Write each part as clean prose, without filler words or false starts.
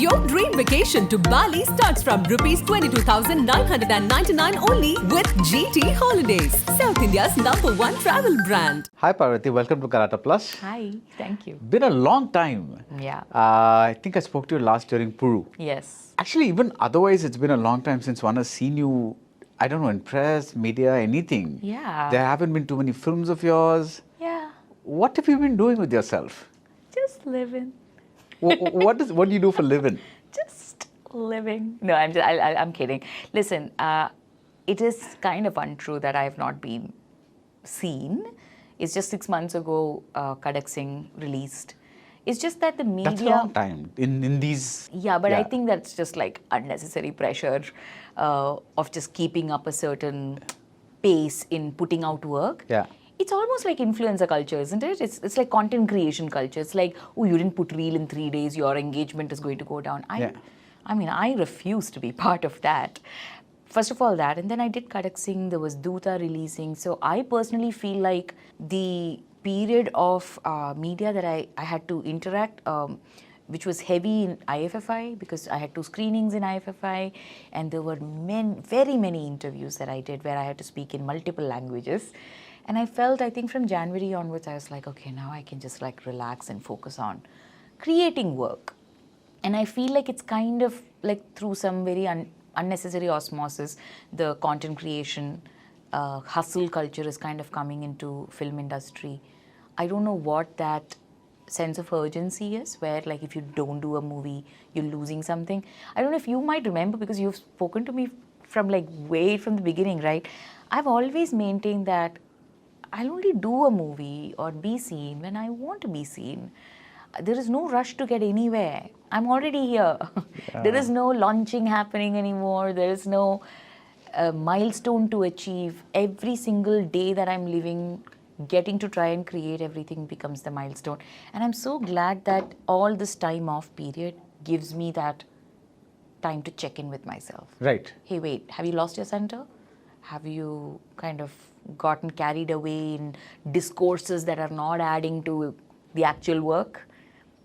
Your dream vacation to Bali starts from rupees 22,999 only with GT Holidays, South India's #1 travel brand. Hi Parvathy, welcome to Galatta Plus. Hi, thank you. Been a long time. Yeah. I think I spoke to you last during Puru. Yes. Actually, even otherwise, it's been a long time since one has seen you, I don't know, in press, media, anything. Yeah. There haven't been too many films of yours. Yeah. What have you been doing with yourself? Just living. What do you do for living? Just living. No, I'm kidding. Listen, it is kind of untrue that I have not been seen. It's just 6 months ago, Kadak Singh released. It's just that the media... That's a long time in these... Yeah, but I think that's just like unnecessary pressure of just keeping up a certain pace in putting out work. Yeah. It's almost like influencer culture, isn't it? It's like content creation culture. It's like, oh, you didn't put reel in 3 days, your engagement is going to go down. I mean, I refuse to be part of that. First of all, that, and then I did Kadak Singh, there was Doota releasing. So I personally feel like the period of media that I had to interact, which was heavy in IFFI, because I had 2 screenings in IFFI, and there were very many interviews that I did where I had to speak in multiple languages. And I felt, I think from January onwards, I was like, okay, now I can just like relax and focus on creating work. And I feel like it's kind of like through some very unnecessary osmosis, the content creation, hustle culture is kind of coming into film industry. I don't know what that sense of urgency is, where like if you don't do a movie, you're losing something. I don't know if you might remember, because you've spoken to me from like way from the beginning, right? I've always maintained that I'll only do a movie or be seen when I want to be seen. There is no rush to get anywhere. I'm already here. Yeah. There is no launching happening anymore. There is no milestone to achieve. Every single day that I'm living, getting to try and create everything becomes the milestone. And I'm so glad that all this time off period gives me that time to check in with myself. Right. Hey, wait, have you lost your center? Have you kind of gotten carried away in discourses that are not adding to the actual work?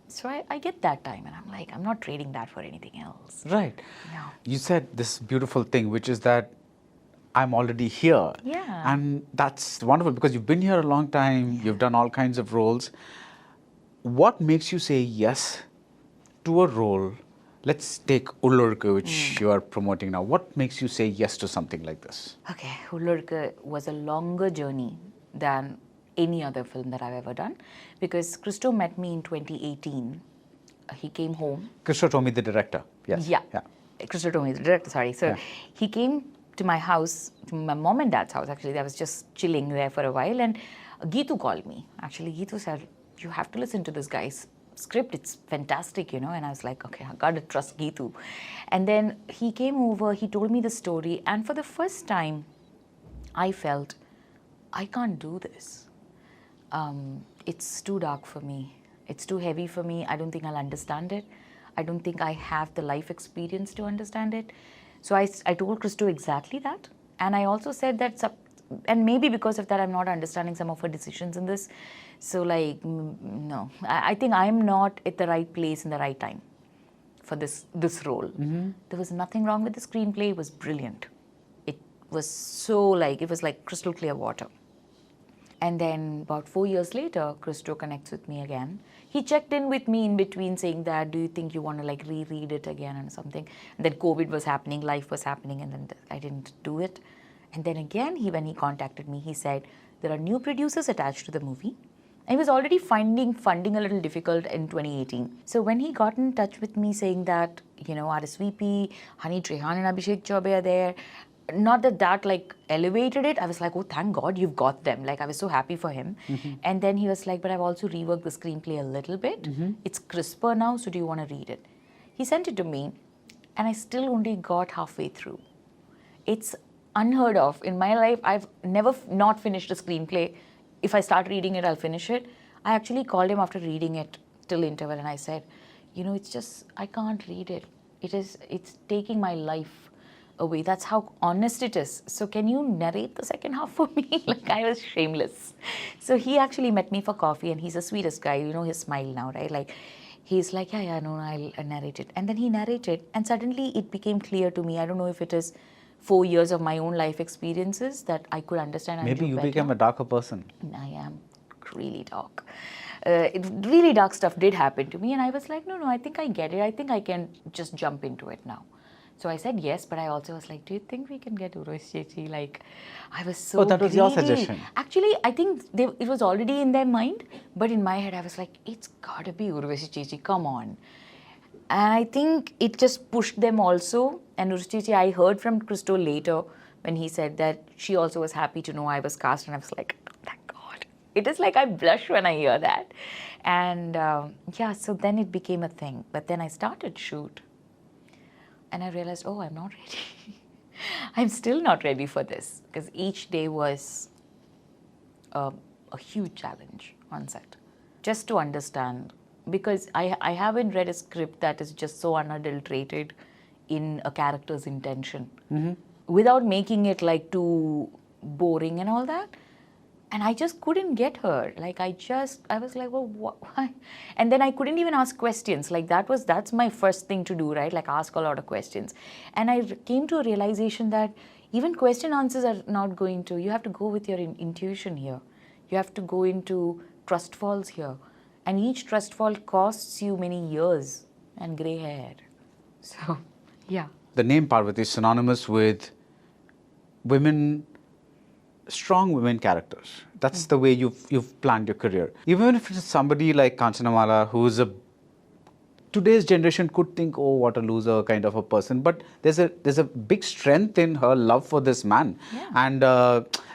So I get that time, and I'm like, I'm not trading that for anything else. Right. No. You said this beautiful thing, which is that I'm already here. Yeah. And that's wonderful, because you've been here a long time, you've done all kinds of roles. What makes you say yes to a role? Let's take Ullozhukku, which you are promoting now. What makes you say yes to something like this? Okay, Ullozhukku was a longer journey than any other film that I've ever done, because Christo met me in 2018. He came home. Christo Tomi, the director. Yes. Yeah. Christo Tomi, the director, sorry. So he came to my house, to my mom and dad's house, actually. I was just chilling there for a while, and Geetu called me. Actually, Geetu said, you have to listen to this guy's script, it's fantastic, you know. And I was like, okay, I gotta trust Geetu. And then he came over, he told me the story, and for the first time, I felt, I can't do this. It's too dark for me. It's too heavy for me. I don't think I'll understand it. I don't think I have the life experience to understand it. So I told Christo exactly that. And I also said that, and maybe because of that, I'm not understanding some of her decisions in this. So like, no, I think I'm not at the right place in the right time for this role. Mm-hmm. There was nothing wrong with the screenplay. It was brilliant. It was so like, it was like crystal clear water. And then about 4 years later, Christo connects with me again. He checked in with me in between saying that, do you think you want to like reread it again or something? And then COVID was happening, life was happening, and then I didn't do it. And then again, when he contacted me, he said, there are new producers attached to the movie. And he was already finding funding a little difficult in 2018. So when he got in touch with me saying that, you know, RSVP, Hani Trehan and Abhishek Chaubey are there, not that like elevated it. I was like, oh, thank God you've got them. Like, I was so happy for him. Mm-hmm. And then he was like, but I've also reworked the screenplay a little bit. Mm-hmm. It's crisper now, so do you want to read it? He sent it to me, and I still only got halfway through. It's unheard of. In my life, I've never not finished a screenplay. If I start reading it, I'll finish it. I actually called him after reading it till interval, and I said, you know, it's just, I can't read it. It's taking my life away. That's how honest it is. So can you narrate the second half for me? Like, I was shameless. So he actually met me for coffee, and he's the sweetest guy. You know his smile now, right? Like, he's like, yeah, no, I'll narrate it. And then he narrated, and suddenly it became clear to me. I don't know if it is 4 years of my own life experiences that I could understand Maybe Anju you better. became a darker person. I am really dark. Really dark stuff did happen to me, and I was like, no, I think I get it. I think I can just jump into it now. So I said yes, but I also was like, do you think we can get Urvashi? Like, I was so that was your greedy. suggestion. Actually, I think it was already in their mind, but in my head, I was like, it's gotta be Urvashi, come on. And I think it just pushed them also. And Urvashi, I heard from Christo later when he said that she also was happy to know I was cast, and I was like, thank God. It is like I blush when I hear that. And so then it became a thing. But then I started shoot. And I realized, oh, I'm not ready. I'm still not ready for this, because each day was a huge challenge on set. Just to understand, because I haven't read a script that is just so unadulterated in a character's intention, without making it like too boring and all that. And I just couldn't get her. Like, I was like, well, why? And then I couldn't even ask questions. Like, that's my first thing to do, right? Like, ask a lot of questions. And I came to a realization that even question answers are not going to, you have to go with your intuition here. You have to go into trust falls here. And each trust fall costs you many years and grey hair. So, yeah. The name Parvathy is synonymous with strong women characters. That's the way you've planned your career. Even if it's somebody like Kanchanamala, who's today's generation could think, oh, what a loser kind of a person, but there's a big strength in her love for this man. Yeah. And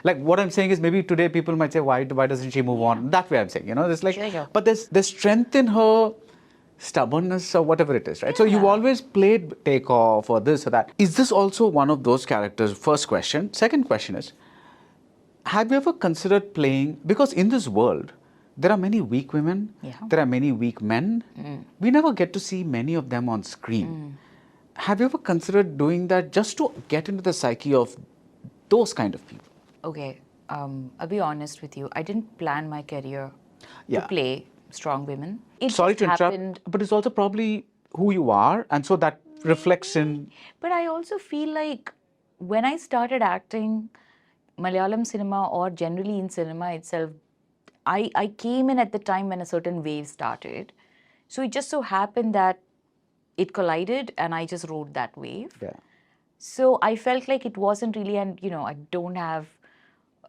like what I'm saying is, maybe today people might say, why doesn't she move on? That way I'm saying, there's like, Sure. but there's strength in her stubbornness or whatever it is, right? So you've always played takeoff or this or that. Is this also one of those characters? First question. Second question is, have you ever considered playing, because in this world, there are many weak women, there are many weak men. We never get to see many of them on screen. Have you ever considered doing that just to get into the psyche of those kind of people? Okay, I'll be honest with you. I didn't plan my career to play strong women. Sorry to interrupt, but it's also probably who you are, and so that reflects in... But I also feel like when I started acting, Malayalam cinema or generally in cinema itself, I came in at the time when a certain wave started. So it just so happened that it collided and I just rode that wave. Yeah. So I felt like it wasn't really, and I don't have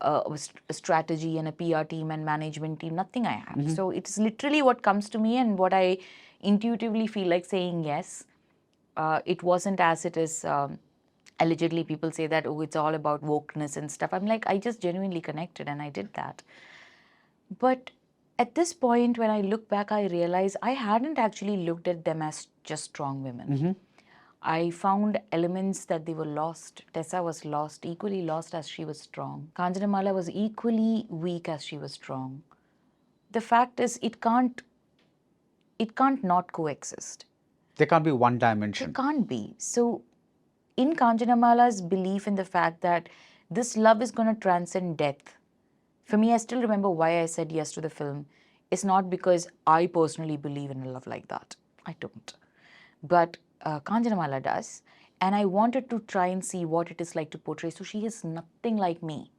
a strategy and a PR team and management team, nothing I have. So it's literally what comes to me and what I intuitively feel like saying yes. It wasn't as it is... allegedly people say that, oh, it's all about wokeness and stuff. I'm like, I just genuinely connected and I did that. But at this point, when I look back, I realize I hadn't actually looked at them as just strong women. I found elements that they were lost. Tessa was lost, equally lost as she was strong. Kanchanamala was equally weak as she was strong. The fact is, it can't not coexist. There can't be one dimension. It can't be. So in Kanchanamala's belief in the fact that this love is going to transcend death, for me, I still remember why I said yes to the film. It's not because I personally believe in a love like that. I don't. But Kanchanamala does. And I wanted to try and see what it is like to portray. So she is nothing like me.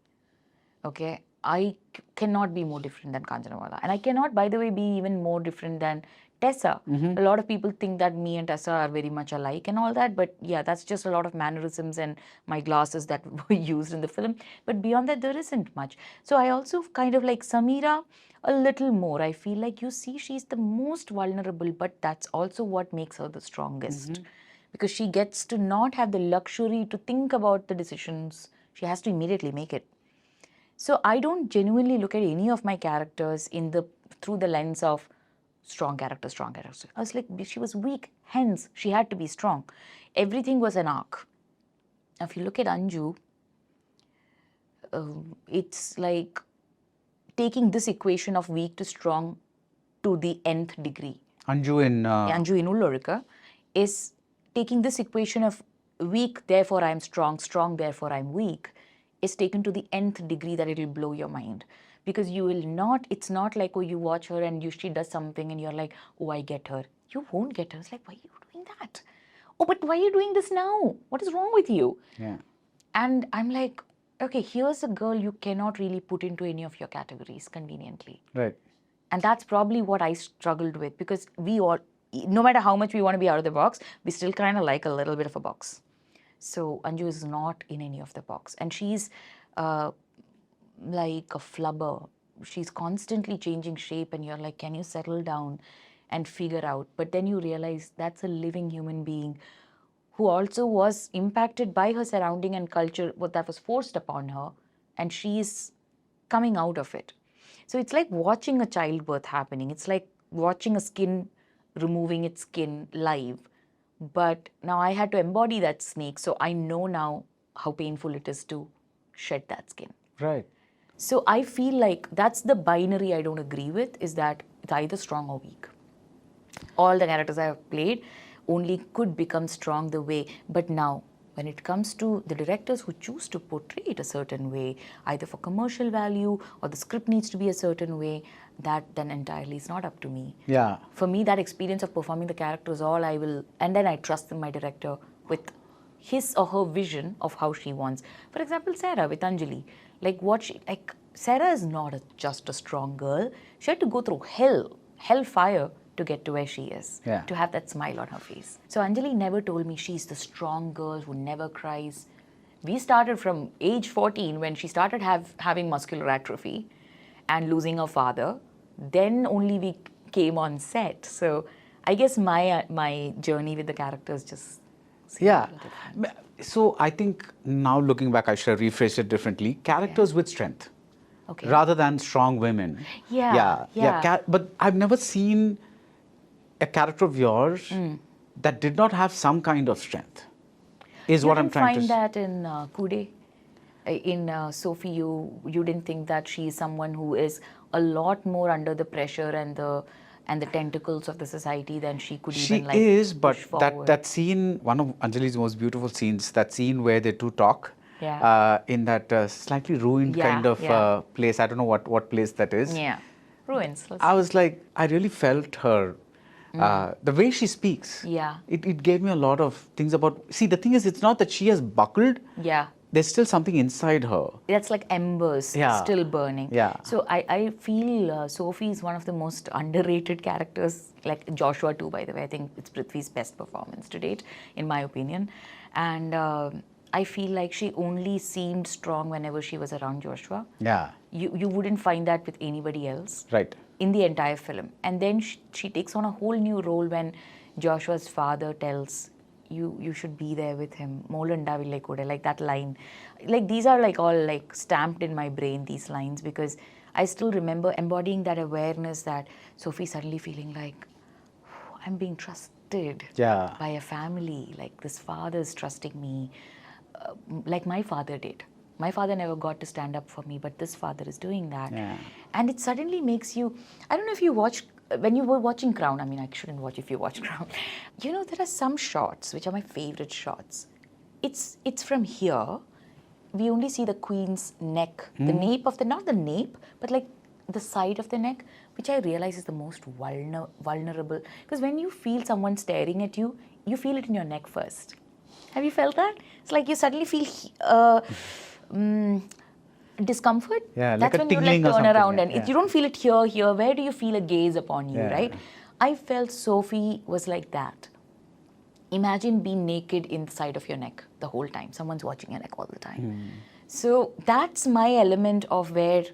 Okay? I cannot be more different than Kanchanamala. And I cannot, by the way, be even more different than Tessa. A lot of people think that me and Tessa are very much alike and all that, but yeah, that's just a lot of mannerisms and my glasses that were used in the film. But beyond that, there isn't much. So I also kind of like Samira a little more. I feel like, you see, she's the most vulnerable, but that's also what makes her the strongest. Because she gets to not have the luxury to think about the decisions. She has to immediately make it. So I don't genuinely look at any of my characters through the lens of strong character. I was like, she was weak, hence she had to be strong. Everything was an arc. Now, if you look at Anju, it's like taking this equation of weak to strong to the nth degree. Anju in Ullozhukku is taking this equation of weak, therefore I'm strong, strong, therefore I'm weak, is taken to the nth degree that it will blow your mind. Because you will not, it's not like, oh, you watch her and she does something and you're like, oh, I get her. you won't get her. It's like, why are you doing that? Oh, but why are you doing this now? What is wrong with you? Yeah. And I'm like, okay, here's a girl you cannot really put into any of your categories conveniently. Right. And that's probably what I struggled with, because we all, no matter how much we want to be out of the box, we still kind of like a little bit of a box. So Anju is not in any of the box. And she's like a flubber. She's constantly changing shape, and you're like, can you settle down and figure out? But then you realize that's a living human being who also was impacted by her surrounding and culture, what that was forced upon her, and she's coming out of it. So it's like watching a childbirth happening. It's like watching a skin removing its skin live. But now I had to embody that snake, so I know now how painful it is to shed that skin. Right. So I feel like that's the binary I don't agree with, is that it's either strong or weak. All the characters I have played only could become strong the way, but now when it comes to the directors who choose to portray it a certain way, either for commercial value or the script needs to be a certain way, that then entirely is not up to me. Yeah. For me, that experience of performing the character is all I will, and then I trust in my director with his or her vision of how she wants. For example, Sarah with Anjali, Sarah is not just a strong girl. She had to go through hellfire to get to where she is, Yeah. to have that smile on her face. So Anjali never told me she's the strong girl who never cries. We started from age 14 when she started having muscular atrophy and losing her father. Then only we came on set. So I guess my journey with the characters just seemed a Yeah. little different. So I think now looking back, I should have rephrased it differently. Characters with strength, Okay. rather than strong women. Yeah. But I've never seen a character of yours that did not have some kind of strength. Is You what I'm didn't trying to find say. that in Kude? In Sophie, you didn't think that she is someone who is a lot more under the pressure and the tentacles of the society than she could She even like is, but push forward. that scene, one of Anjali's most beautiful scenes, that scene where they two talk, Yeah. in that slightly ruined Yeah, kind of yeah. place. I don't know what place that is. Yeah, ruins. I was like, I really felt her. The way she speaks, Yeah. it gave me a lot of things about. See, the thing is, it's not that she has buckled. Yeah. There's still something inside her. That's like embers Yeah. still burning. Yeah. So I feel Sophie is one of the most underrated characters, like Joshua too, by the way. I think it's Prithvi's best performance to date, in my opinion. And I feel like she only seemed strong whenever she was around Joshua. Yeah. You wouldn't find that with anybody else. Right. In the entire film. And then she takes on a whole new role when Joshua's father tells you should be there with him. Like that line. Like these are like all like stamped in my brain, these lines, because I still remember embodying that awareness that Sophie suddenly feeling like, I'm being trusted Yeah. by a family. Like this father's trusting me, like my father did. My father never got to stand up for me, but this father is doing that. Yeah. And it suddenly makes you, I don't know if you watched, when you were watching Crown, I mean, I shouldn't watch if you watch Crown. You know, there are some shots, which are my favorite shots. It's from here. We only see the queen's neck, the nape of the, not the nape, but like the side of the neck, which I realize is the most vulnerable. Because when you feel someone staring at you, you feel it in your neck first. Have you felt that? It's like you suddenly feel discomfort. Yeah, like That's a when you like tingling or turn something, around, yeah, and yeah. you don't feel it here. Where do you feel a gaze upon you, Yeah. right? I felt Sophie was like that. Imagine being naked inside of your neck the whole time. Someone's watching your neck all the time. So that's my element of where,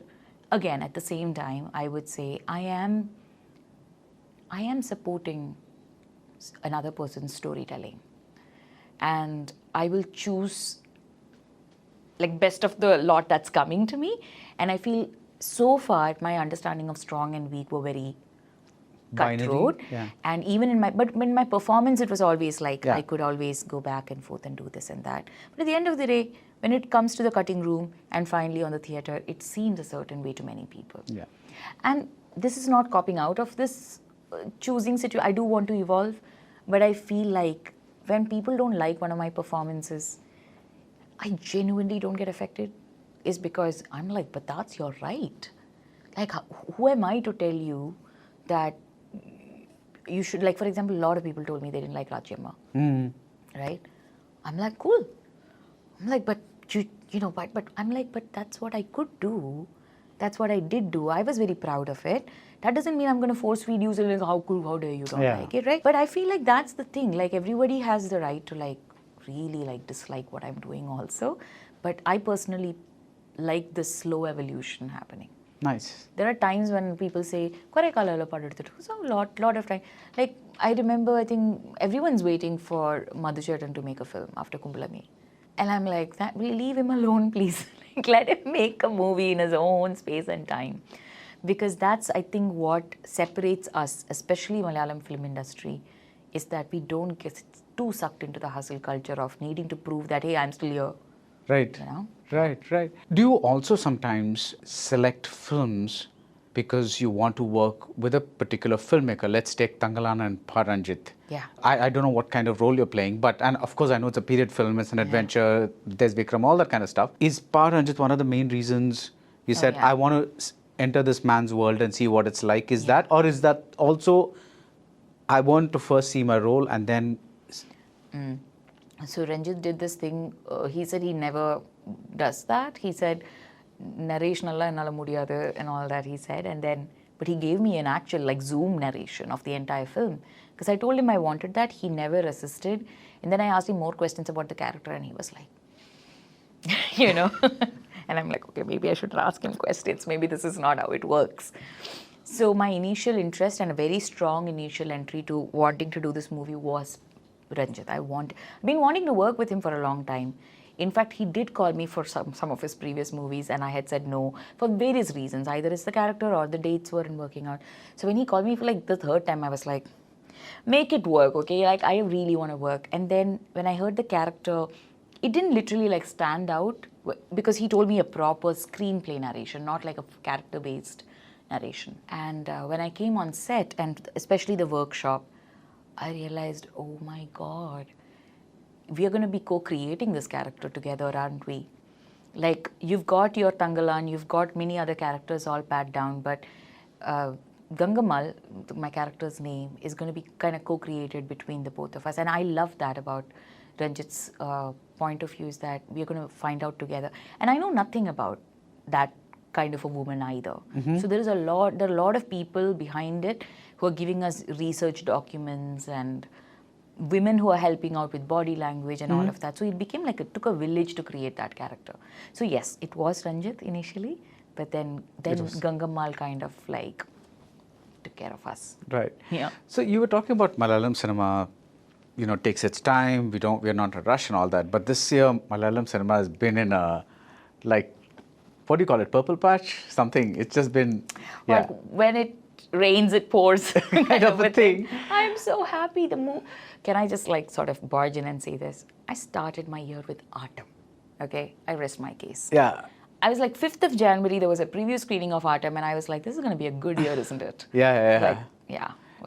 again, at the same time, I would say I am supporting another person's storytelling. And I will choose like best of the lot that's coming to me. And I feel so far my understanding of strong and weak were very cutthroat. Yeah. And even in my performance, it was always like Yeah. I could always go back and forth and do this and that. But at the end of the day, when it comes to the cutting room and finally on the theatre, it seems a certain way to many people. Yeah. And this is not copping out of this choosing situation. I do want to evolve, but I feel like when people don't like one of my performances, I genuinely don't get affected, is because I'm like, but that's your right. Like, who am I to tell you that you should, like, for example, a lot of people told me they didn't like Rajyamma. Right? I'm like, cool. I'm like, but but I'm like, but that's what I could do. That's what I did do. I was very proud of it. That doesn't mean I'm going to force feed you and like, how dare you don't like it, right? But I feel like that's the thing. Like, everybody has the right to like really like dislike what I'm doing also. But I personally like the slow evolution happening. Nice. There are times when people say, "Kore kalala padutittu." So lot of time. Like, I remember, I think everyone's waiting for Madhuchetan to make a film after Kumbalami. And I'm like, leave him alone, please. Like, let him make a movie in his own space and time. Because that's, I think, what separates us, especially Malayalam film industry, is that we don't get too sucked into the hustle culture of needing to prove that, hey, I'm still here. Right. You know? Right. Do you also sometimes select films because you want to work with a particular filmmaker? Let's take Thangalaan and Ranjith. Yeah. I don't know what kind of role you're playing, and of course I know it's a period film, it's an adventure, there's Vikram, all that kind of stuff. Is Ranjith one of the main reasons you said, I want to enter this man's world and see what it's like? Is that, or is that also, I want to first see my role and then... So Ranjit did this thing, he said he never does that. He said, narration alla ennala mudiyadhu and all that, he said. And then, but he gave me an actual like Zoom narration of the entire film. Because I told him I wanted that, he never resisted. And then I asked him more questions about the character and he was like, you know. And I'm like, okay, maybe I should ask him questions. Maybe this is not how it works. So my initial interest and a very strong initial entry to wanting to do this movie was Ranjit. I've been wanting to work with him for a long time. In fact, he did call me for some of his previous movies and I had said no for various reasons. Either it's the character or the dates weren't working out. So when he called me for like the third time, I was like, make it work, okay? Like, I really want to work. And then when I heard the character, it didn't literally like stand out because he told me a proper screenplay narration, not like a character-based narration. And when I came on set, and especially the workshop, I realized, oh my God, we are going to be co-creating this character together, aren't we? Like, you've got your Thangalaan, you've got many other characters all pat down, but Gangamma, my character's name, is going to be kind of co-created between the both of us. And I love that about Ranjit's point of view, is that we're going to find out together. And I know nothing about that kind of a woman either. So there are a lot of people behind it who are giving us research documents and women who are helping out with body language and all of that. So it became like it took a village to create that character. So yes, it was Ranjit initially, but then Gangamma kind of like took care of us. Right. Yeah. So you were talking about Malayalam cinema, takes its time, we're not in a rush and all that. But this year, Malayalam cinema has been in a, like, what do you call it, purple patch? Something. It's just been, Like when it rains, it pours kind of a thing. I'm so happy. Can I just like sort of barge in and say this? I started my year with Autumn. Okay, I rest my case. Yeah. I was like 5th of January, there was a preview screening of Autumn and I was like, this is going to be a good year, isn't it? Yeah.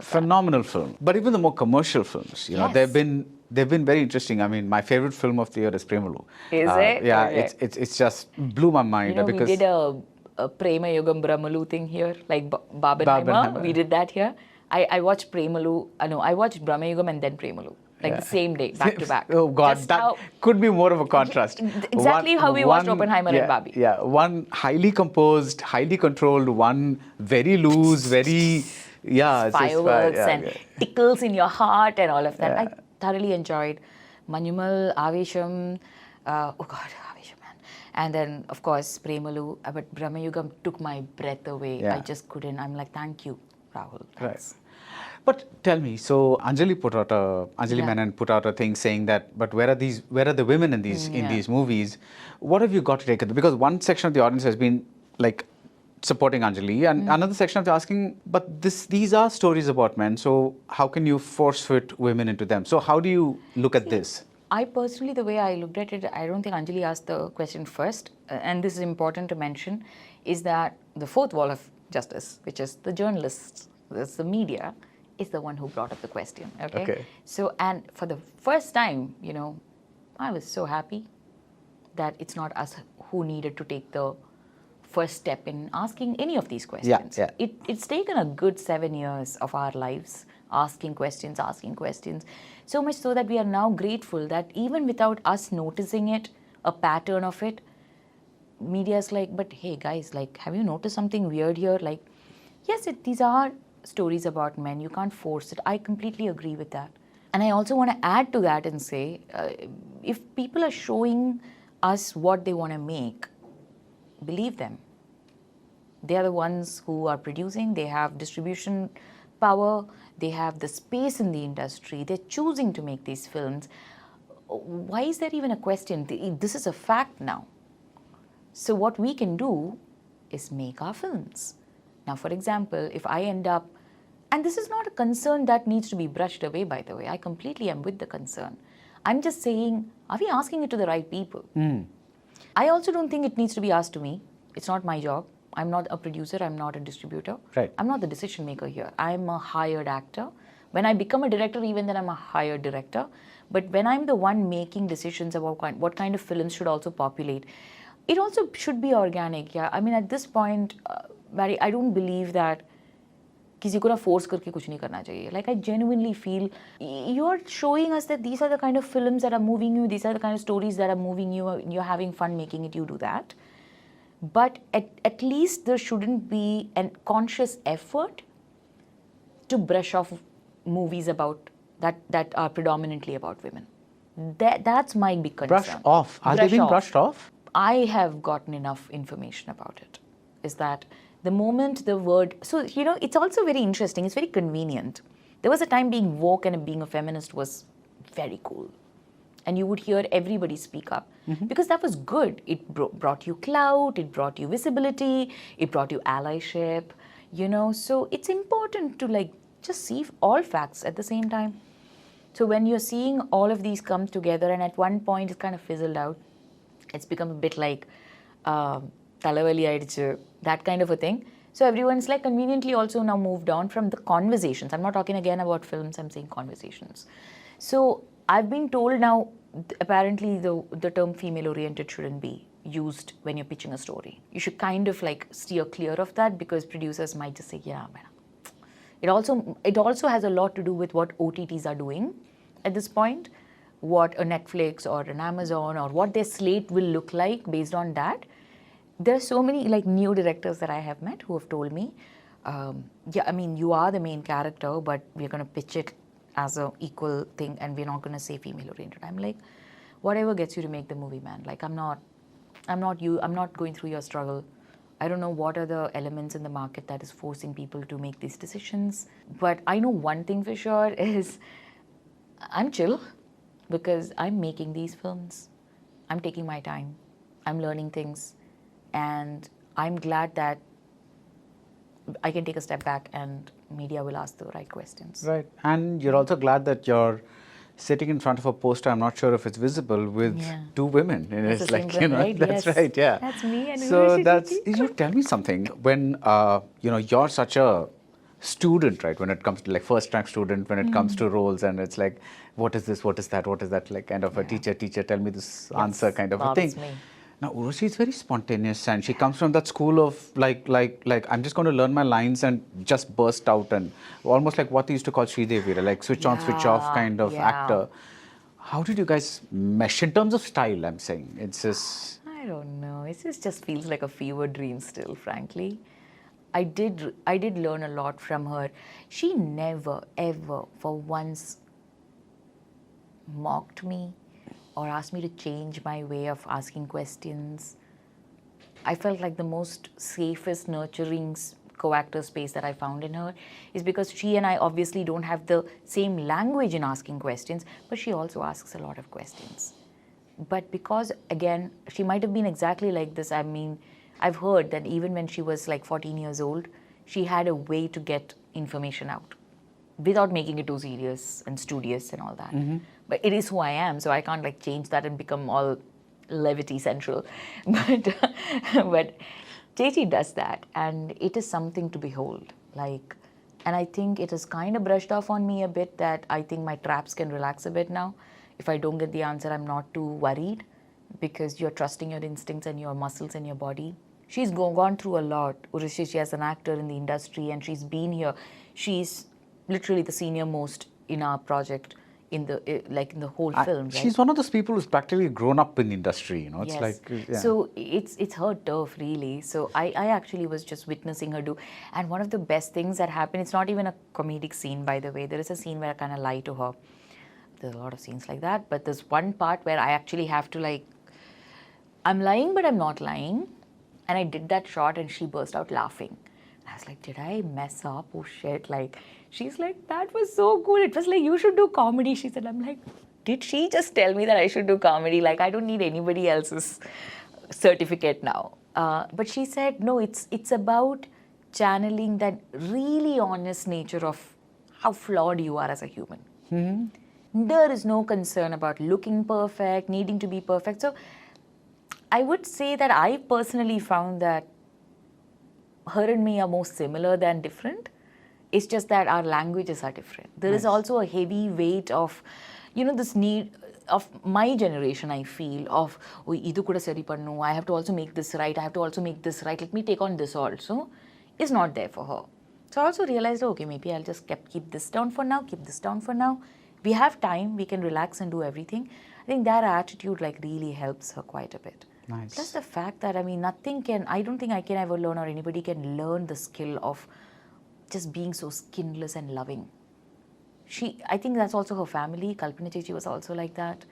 Phenomenal film. But even the more commercial films, they've been very interesting. I mean, my favorite film of the year is Premalu. Is it? Yeah, okay. it's just blew my mind. Because we did a Prema Yugam Brahmalu thing here, like Babenheimer. We did that here. I watched Premalu, I watched Brahma Yugam and then Premalu. Like the same day, back to back. Oh God, that could be more of a contrast. Exactly how we watched Oppenheimer and Barbie. Yeah, one highly composed, highly controlled, one very loose, very... Yeah, fireworks and tickles in your heart and all of that. I thoroughly enjoyed Manyumal, Avesham, Avesham, man. And then, of course, Premalu. But Brahmayugam took my breath away. Yeah. I just couldn't. I'm like, thank you, Rahul. Thanks. Right. But tell me, so Anjali Menon put out a thing saying that, but where are the women in these movies? What have you got to take it? Because one section of the audience has been like supporting Anjali, and another section of the asking, but these are stories about men, so how can you force fit women into them? So how do you look at this? I personally, the way I looked at it, I don't think Anjali asked the question first, and this is important to mention, is that the fourth wall of justice, which is the journalists, that's the media, is the one who brought up the question. Okay. So, and for the first time, I was so happy that it's not us who needed to take the first step in asking any of these questions. Yeah. It's taken a good 7 years of our lives asking questions. So much so that we are now grateful that even without us noticing it, a pattern of it, media is like, but hey guys, like, have you noticed something weird here? Like, yes, these are stories about men. You can't force it. I completely agree with that. And I also want to add to that and say, if people are showing us what they want to make, believe them. They are the ones who are producing. They have distribution power. They have the space in the industry. They're choosing to make these films. Why is there even a question? This is a fact now. So what we can do is make our films. Now, for example, if I end up, and this is not a concern that needs to be brushed away, by the way. I completely am with the concern. I'm just saying, are we asking it to the right people? I also don't think it needs to be asked to me. It's not my job. I'm not a producer. I'm not a distributor. Right. I'm not the decision maker here. I'm a hired actor. When I become a director, even then I'm a hired director. But when I'm the one making decisions about what kind of films should also populate, it also should be organic. Yeah, I mean, at this point, Barry, I don't believe that किसी को ना force करके कुछ नहीं करना चाहिए. Like, I genuinely feel you're showing us that these are the kind of films that are moving you, these are the kind of stories that are moving you, you're having fun making it, you do that. But at least there shouldn't be a conscious effort to brush off movies about that are predominantly about women. That's my big concern. Brush off. Are they being brushed off? I have gotten enough information about it. Is that the moment the word... So, you know, it's also very interesting. It's very convenient. There was a time being woke and being a feminist was very cool. And you would hear everybody speak up. Because that was good. It brought you clout, it brought you visibility, it brought you allyship, you know. So it's important to, like, just see all facts at the same time. So when you're seeing all of these come together and at one point it's kind of fizzled out, it's become a bit like talavali aidichu, that kind of a thing. So everyone's like conveniently also now moved on from the conversations. I'm not talking again about films, I'm saying conversations. So I've been told now, apparently the term female oriented shouldn't be used when you're pitching a story. You should kind of like steer clear of that because producers might just say, yeah, man. It also has a lot to do with what OTTs are doing at this point, what a Netflix or an Amazon or what their slate will look like based on that. There are so many like new directors that I have met who have told me, yeah, I mean, you are the main character, but we're going to pitch it as an equal thing and we're not going to say female oriented. I'm like, whatever gets you to make the movie, man. Like, I'm not going through your struggle. I don't know what are the elements in the market that is forcing people to make these decisions. But I know one thing for sure is I'm chill because I'm making these films. I'm taking my time. I'm learning things. And I'm glad that I can take a step back and media will ask the right questions. Right. And you're also glad that you're sitting in front of a poster, I'm not sure if it's visible, with two women. And That's it's the like, same you know, right? that's Yes. right, yeah. That's me and so Urvashi. that's, you tell me something. When, you know, you're such a student, right, when it comes to like first rank student, when it comes to roles and it's like, what is this, what is that, like kind of a teacher, tell me this answer kind of a thing. Me. Now, Urvashi is very spontaneous and she comes from that school of like I'm just going to learn my lines and just burst out and almost like what they used to call Sridevi, like switch on, switch off kind of actor. How did you guys mesh in terms of style, I'm saying? It's just... I don't know. It just feels like a fever dream still, frankly. I did learn a lot from her. She never, ever for once mocked me or asked me to change my way of asking questions. I felt like the most safest, nurturing co-actor space that I found in her is because she and I obviously don't have the same language in asking questions, but she also asks a lot of questions. But because, again, she might have been exactly like this. I mean, I've heard that even when she was like 14 years old, she had a way to get information out without making it too serious and studious and all that. But it is who I am, so I can't like change that and become all levity central. But JT does that, and it is something to behold. Like, and I think it has kind of brushed off on me a bit that I think my traps can relax a bit now. If I don't get the answer, I'm not too worried because you're trusting your instincts and your muscles and your body. She's gone through a lot. Urvashi, she as an actor in the industry, and she's been here. She's literally the senior most in our project in the whole film, right? She's one of those people who's practically grown up in the industry, you know. It's Yes. like, yeah. So it's her turf, really. So I actually was just witnessing her do. And one of the best things that happened, it's not even a comedic scene, by the way. There is a scene where I kind of lie to her. There's a lot of scenes like that. But there's one part where I actually have to, like, I'm lying, but I'm not lying. And I did that shot and she burst out laughing. I was like, did I mess up? Oh shit. Like, she's like, that was so good. It was like, you should do comedy. She said, I'm like, did she just tell me that I should do comedy? Like, I don't need anybody else's certificate now. But she said, no, it's about channeling that really honest nature of how flawed you are as a human. Mm-hmm. There is no concern about looking perfect, needing to be perfect. So I would say that I personally found that her and me are more similar than different. It's just that our languages are different. There is also a heavy weight of, this need of my generation, I feel, of, oh, idu kuda sari pannu, I have to also make this right, I have to also make this right, let me take on this also, is not there for her. So I also realized, okay, maybe I'll just keep this down for now, keep this down for now. We have time, we can relax and do everything. I think that attitude really helps her quite a bit. Nice. Plus the fact that, I don't think I can ever learn, or anybody can learn the skill of just being so skinless and loving. I think that's also her family. Kalpana Chechi was also like that.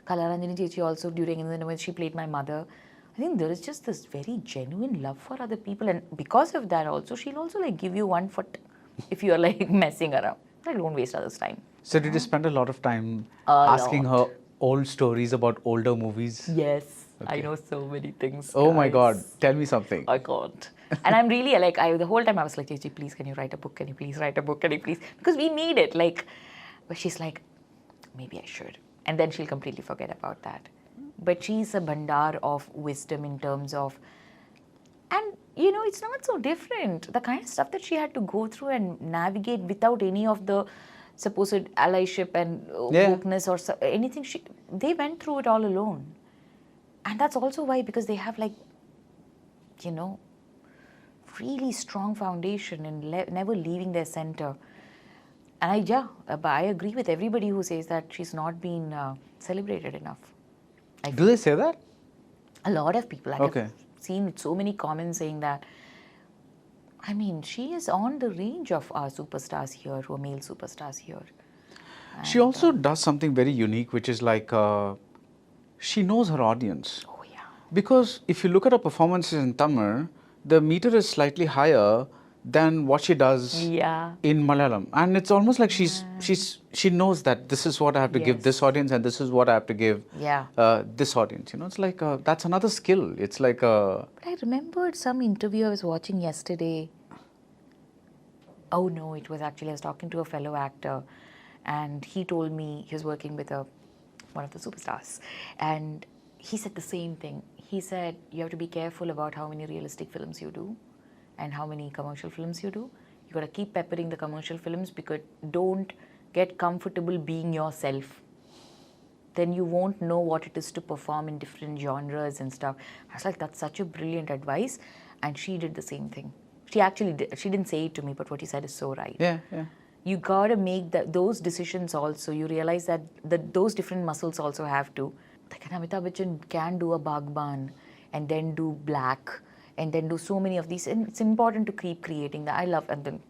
Kalaranjani Chechi also, when she played my mother. I think there is just this very genuine love for other people, and because of that also, she'll also give you 1 foot if you're messing around. Don't waste others' time. So did you spend a lot of time asking her old stories about older movies? Yes. Okay. I know so many things. Oh my guys. God, tell me something. I can't. And I'm really the whole time I was like, Chechi, please, can you write a book? Can you please write a book? Can you please? Because we need it. But she's like, maybe I should. And then she'll completely forget about that. But she's a bhandar of wisdom in terms of, and it's not so different. The kind of stuff that she had to go through and navigate without any of the supposed allyship and wokeness or anything, they went through it all alone. And that's also why, because they have really strong foundation in never leaving their center. And I agree with everybody who says that she's not been celebrated enough. Do they say that? A lot of people. Okay. I've seen so many comments saying that. She is on the range of our superstars here, who are male superstars here. And she also does something very unique, which is she knows her audience. Oh yeah. Because if you look at her performances in Tamil, the meter is slightly higher than what she does in Malayalam. And it's almost like she knows that this is what I have to give this audience and this is what I have to give this audience. It's that's another skill. It's But I remembered some interview I was watching yesterday. Oh no, it was actually, I was talking to a fellow actor and he told me he was working with one of the superstars. And he said the same thing. He said, you have to be careful about how many realistic films you do and how many commercial films you do. You got to keep peppering the commercial films, because don't get comfortable being yourself. Then you won't know what it is to perform in different genres and stuff. I was like, that's such a brilliant advice. And she did the same thing. She actually did. She didn't say it to me, but what he said is so right. Yeah. You got to make those decisions also. You realize that those different muscles also have to. Amitabh Bachchan can do a Bagban and then do Black and then do so many of these. And it's important to keep creating that. I love, and then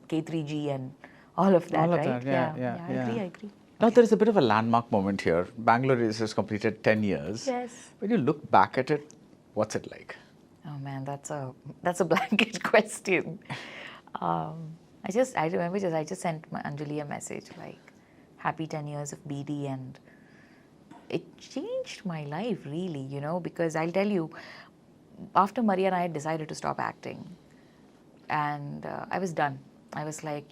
K3G and all of that, all of right? That, yeah. I agree. Now, there is a bit of a landmark moment here. Bangalore has completed 10 years. Yes. When you look back at it, what's it like? Oh man, that's a blanket question. I remember I just sent Anjali a message happy 10 years of BD, and it changed my life really, because I'll tell you, after Maria and I had decided to stop acting, and I was done. I was like,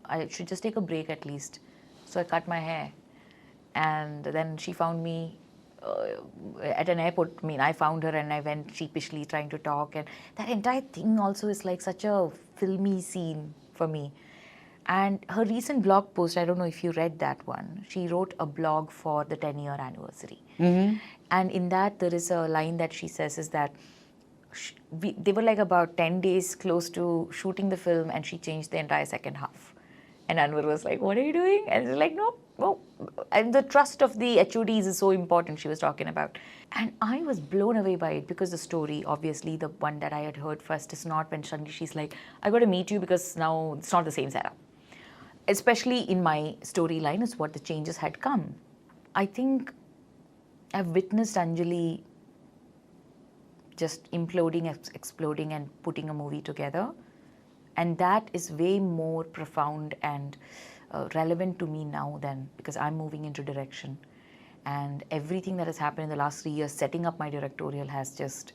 I should just take a break at least. So I cut my hair, and then she found me at an airport. I found her and I went sheepishly trying to talk, and that entire thing also is such a filmy scene for me. And her recent blog post, I don't know if you read that one, she wrote a blog for the 10-year anniversary. Mm-hmm. And in that there is a line that she says is that They were like about 10 days close to shooting the film, and she changed the entire second half. And Anwar was like, "What are you doing?" And I was like, "No, no." And the trust of the HODs is so important, she was talking about. And I was blown away by it because the story, obviously, the one that I had heard first is not when suddenly she's like, "I got to meet you because now it's not the same setup." Especially in my storyline is what the changes had come. I think I've witnessed Anjali just imploding, exploding, and putting a movie together. And that is way more profound and relevant to me now than, because I'm moving into direction. And everything that has happened in the last 3 years, setting up my directorial, has just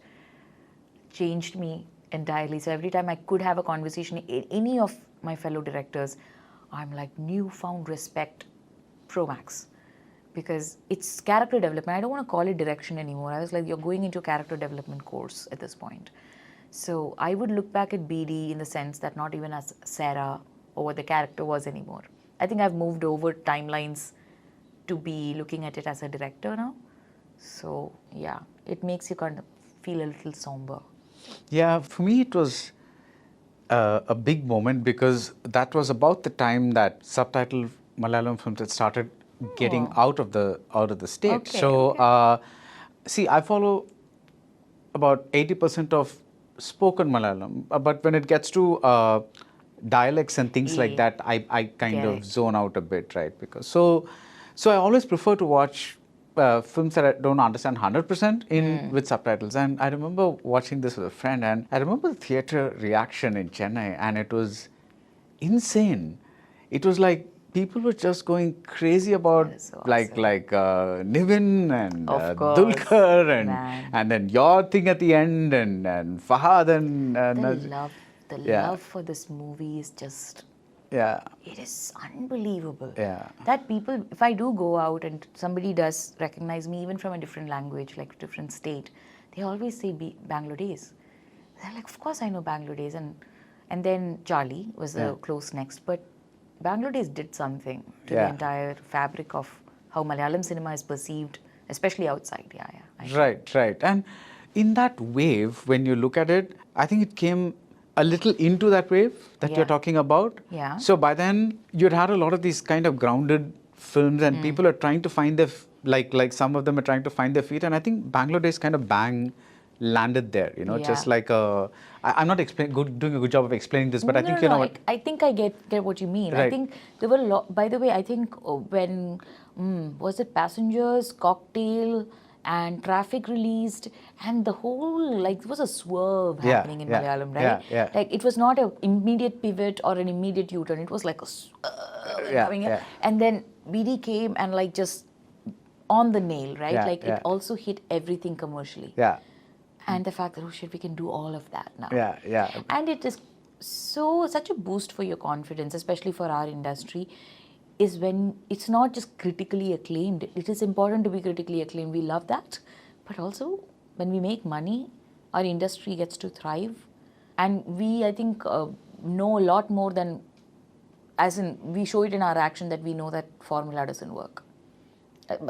changed me entirely. So every time I could have a conversation with any of my fellow directors, I'm like newfound respect pro max. Because it's character development. I don't want to call it direction anymore. I was like, you're going into a character development course at this point. So I would look back at BD in the sense that not even as Sarah or what the character was anymore. I think I've moved over timelines to be looking at it as a director now. So yeah, it makes you kind of feel a little somber. Yeah, for me it was a big moment because that was about the time that subtitle Malayalam films had started getting out of the state. Okay, So see, I follow about 80% of spoken Malayalam, but when it gets to dialects and things like that, I kind of zone out a bit, right? Because so I always prefer to watch films that I don't understand 100% with subtitles. And I remember watching this with a friend, and I remember the theatre reaction in Chennai, and it was insane. It was like people were just going crazy about so like Nivin and Dulquer and then your thing at the end and Fahad and the love for this movie is just, it is unbelievable. That people, if I do go out and somebody does recognize me even from a different language, like different state, they always say Bangalore Days. They're like, of course I know Bangalore Days. And then Charlie was the close next, but Bangalore Days did something to the entire fabric of how Malayalam cinema is perceived, especially outside. Right. And in that wave, when you look at it, I think it came a little into that wave that you're talking about. Yeah. So by then, you'd had a lot of these kind of grounded films, and people are trying to find their, like some of them are trying to find their feet. And I think Bangalore Days kind of landed there, just like I'm not doing a good job of explaining this, but I think what I think I get what you mean. Right. I think there were a lot. By the way, I think when was it Passengers, Cocktail, and Traffic released, and the whole, like, there was a swerve happening in Malayalam, right? Like, it was not an immediate pivot or an immediate U-turn. It was like a swerve coming in. And then BD came and like just on the nail, right? It also hit everything commercially. And the fact that, oh shit, we can do all of that now. And it is such a boost for your confidence, especially for our industry, is when it's not just critically acclaimed. It is important to be critically acclaimed. We love that. But also, when we make money, our industry gets to thrive. And we, I think, know a lot more than, as in, we show it in our action that we know that formula doesn't work.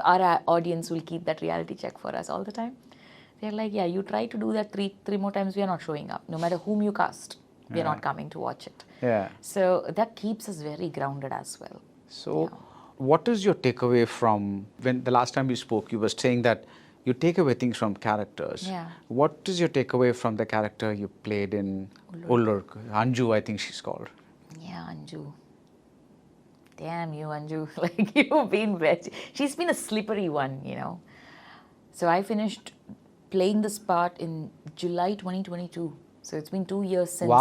Our audience will keep that reality check for us all the time. They're like, yeah, you try to do that three more times, we are not showing up. No matter whom you cast, we are not coming to watch it. So that keeps us very grounded as well. So what is your takeaway from, when the last time you spoke, you were saying that you take away things from characters. What is your takeaway from the character you played in Ullozhukku? Anju, I think she's called. Yeah, Anju. Damn you, Anju. Like, you've been wet. She's been a slippery one, So I finished playing this part in July 2022. So it's been 2 years since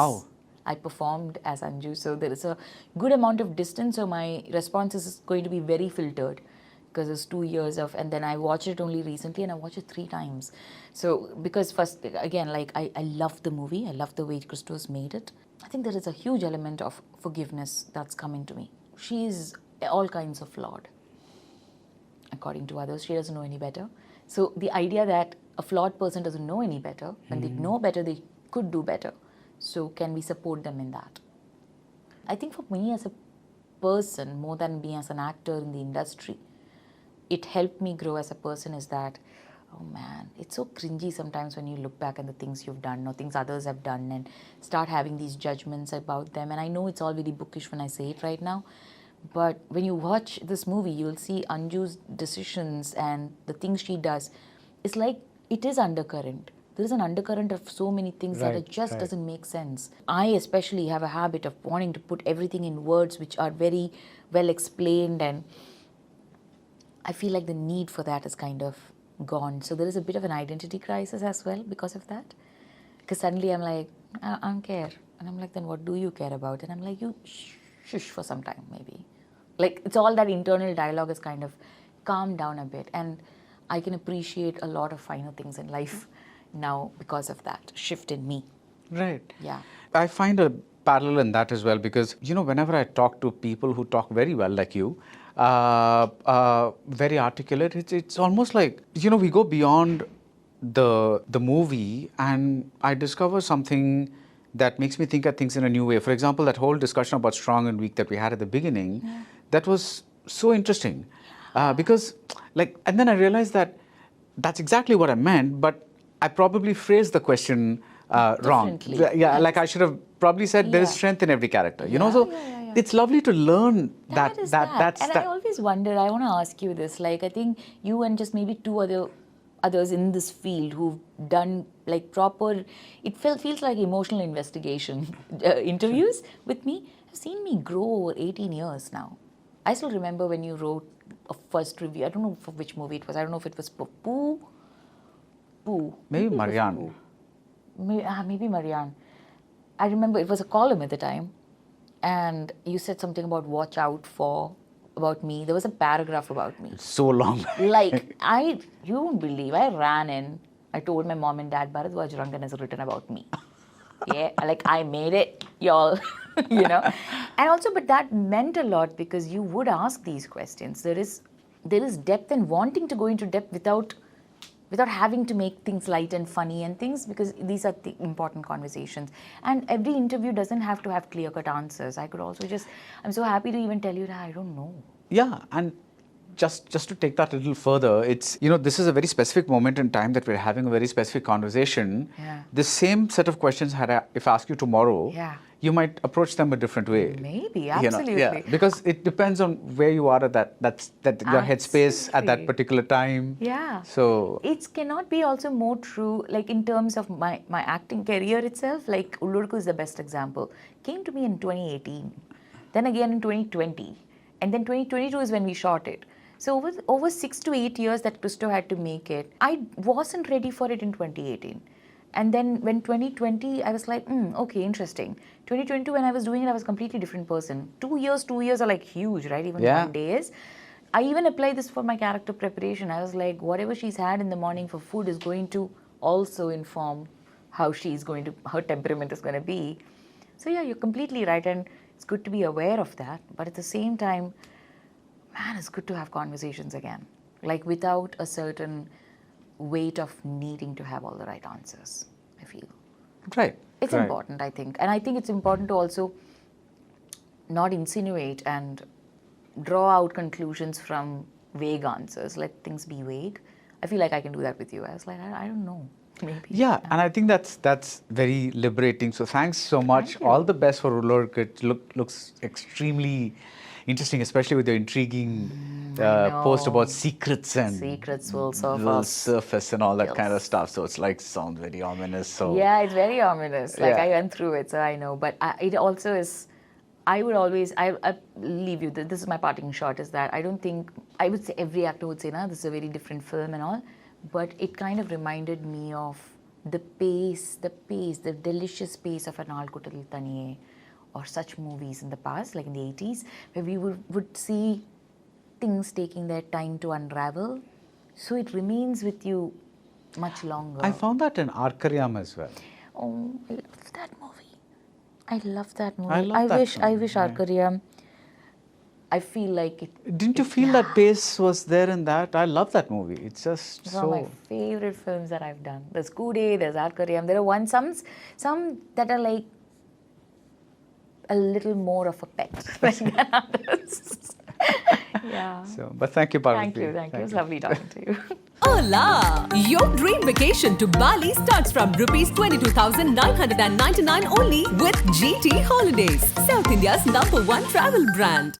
I performed as Anju. So there is a good amount of distance. So my response is going to be very filtered because it's 2 years of, and then I watched it only recently and I watched it 3 times. So because first, again, like I love the movie. I love the way Christos made it. I think there is a huge element of forgiveness that's coming to me. She is all kinds of flawed. According to others, she doesn't know any better. So the idea that a flawed person doesn't know any better, when they know better, they could do better. So can we support them in that? I think for me as a person, more than me as an actor in the industry, it helped me grow as a person is that oh man, it's so cringy sometimes when you look back at the things you've done or things others have done and start having these judgments about them. And I know it's all very bookish when I say it right now, but when you watch this movie, you'll see Anju's decisions and the things she does. It's like it is undercurrent. There is an undercurrent of so many things that it just doesn't make sense. I especially have a habit of wanting to put everything in words which are very well explained, and I feel like the need for that is kind of gone. So there is a bit of an identity crisis as well because of that. Because suddenly I'm like, I don't care. And I'm like, then what do you care about? And I'm like, you shush for some time maybe. Like it's all that internal dialogue is kind of calmed down a bit. And I can appreciate a lot of finer things in life now because of that shift in me. Right. Yeah. I find a parallel in that as well because, whenever I talk to people who talk very well like you, very articulate, it's almost like, we go beyond the movie and I discover something that makes me think of things in a new way. For example, that whole discussion about strong and weak that we had at the beginning, that was so interesting because and then I realized that that's exactly what I meant, but I probably phrased the question wrong. Yeah, like I should have probably said there is strength in every character. It's lovely to learn that. That's and I always wonder. I want to ask you this. Like I think you and just maybe two others in this field who've done like proper. It feels like emotional investigation interviews with me have seen me grow over 18 years now. I still remember when you wrote a first review. I don't know for which movie it was. I don't know if it was Poo. Maybe Marianne. Maybe Marianne. I remember it was a column at the time, and you said something about watch out for about me. There was a paragraph about me. It's so long. Like you won't believe. I ran in. I told my mom and dad, Baradwaj Rangan has written about me. Yeah, like I made it, y'all. And also, but that meant a lot because you would ask these questions. There is depth and wanting to go into depth without having to make things light and funny and things, because these are the important conversations. And every interview doesn't have to have clear-cut answers. I could also I'm so happy to even tell you that I don't know. Yeah, and just to take that a little further, it's, this is a very specific moment in time that we're having a very specific conversation. Yeah. The same set of questions, if I ask you tomorrow, you might approach them a different way. Maybe, absolutely. Yeah, because it depends on where you are at that your headspace at that particular time. Yeah. So it cannot be also more true, like in terms of my acting career itself, like Ullozhukku is the best example. Came to me in 2018, then again in 2020, and then 2022 is when we shot it. So over 6 to 8 years that Christo had to make it, I wasn't ready for it in 2018. And then when 2020, I was like, okay, interesting. 2022, when I was doing it, I was a completely different person. 2 years are like huge, right? Even 1 day is. I even applied this for my character preparation. I was like, whatever she's had in the morning for food is going to also inform how her temperament is going to be. So yeah, you're completely right. And it's good to be aware of that. But at the same time, man, it's good to have conversations again. Like without a certain weight of needing to have all the right answers, I feel. Right. It's important, I think. And I think it's important to also not insinuate and draw out conclusions from vague answers. Let things be vague. I feel like I can do that with you. I was like, I don't know. Maybe. Yeah, and I think that's very liberating. So thanks so much. Thank you. All the best for Ullozhukku. It looks extremely interesting, especially with the intriguing post about secrets will surface and all that kind of stuff. So it's sounds very ominous. So yeah, it's very ominous. I went through it, so I know. But it also is. I leave you. This is my parting shot. Is that I don't think I would say every actor would say, "Nah, this is a very different film and all," but it kind of reminded me of the pace, the delicious pace of an Alkutal Taniye, or such movies in the past, like in the 80s, where we would see things taking their time to unravel. So it remains with you much longer. I found that in Arkaryam as well. Oh, I love that movie. I love that movie. I wish Arkaryam. I feel like it. Didn't you feel that pace was there in that? I love that movie. It's just It's one of my favorite films that I've done. There's Kude, there's Arkaryam. There are some that are like a little more of a pet than others. Yeah. So, but thank you, Parvathy. Thank you. Thank you. It was lovely talking to you. Hola! Your dream vacation to Bali starts from rupees 22,999 only with GT Holidays, South India's #1 travel brand.